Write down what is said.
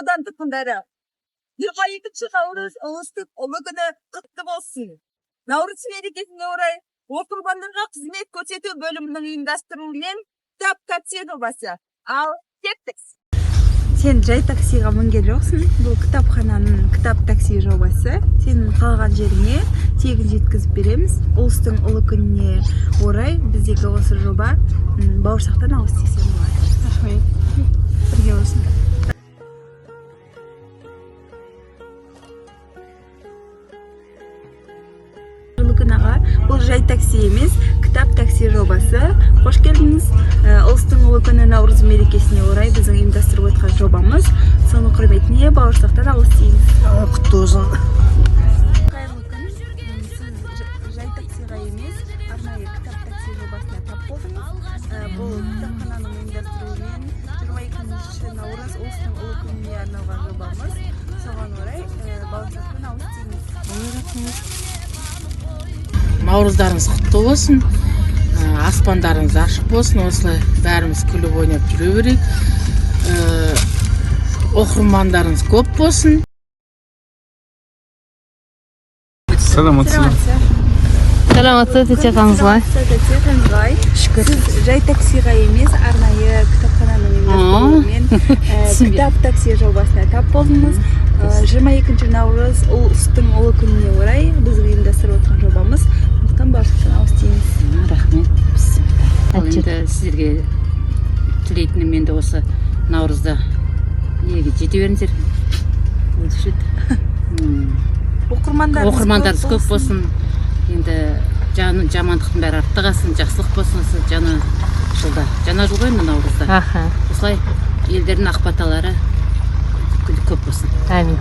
аудан тұрғындары. 22 наурыз ұлыстың ұлы күні құтты болсын. Наурыз мерекесіне орай оқырмандарға қызмет көрсету бөлімінің ұйымдастыруымен кітап такси жобасы. Ал кеттік. Сен жай таксиға мінген жоқсың. Бұл кітапхананың кітап такси жобасы. Сенің қалған жеріңе тегін жеткізіп береміз. Ұлыстың ұлы күніне орай біздегі осы жоба бауырсақтан ауыз тисең болады. Рахмет. Бірге болсын. Ұлы күн аға, бұл жай такси емес, кітап такси жобасы. Қош келдіңіз. Ұлыстың ұлы күні наурыз мерекесіне орай біздің ұйымдастырып отқан жобамыз. Соның құрметіне бауырсақтан ауыз тиіңіз. Құтты болсын. Қайырлы күн. Сіз жай таксиға емес, арнайы кітап такси жобасына тап болдыңыз. Бұл кітапхананың ұйымдастыруымен 22 наурыз ұлыстың ұлы күніне арналған жобамыз. Соған орай бауырсақтан ауыз тиіңіз. Наурыздарыңыз құтты болсын. Аспандарыңыз ашық болсын. Осылай бәріміз күліп ойнап жүре берейік. Оқырмандарыңыз көп болсын. Саламатсыз. Саламатсыз, тетяңызға. Шүкір. Сіз жай таксиға емес, арнайы кітапхананың ұйымдастыруымен кітап такси жобасына тап болдыңыз. 22 наурыз ұлыстың ұлы күніне орай біз ұйымдастырып отқан жобамыз. Сондықтан бауырсақтан ауыз тиіңіз. Рахмет. Ал енді сіздерге тілейтінім енді осы наурызда елге жете беріңіздер. Оқырмандарыңыз көп болсын. Енді жамандықтың бәрі артта қалсын, жақсылық болсын осы жаңа жылда. Жаңа жыл ғой наурызда. Осылай елдердің ақ баталары көп болсын. Амин.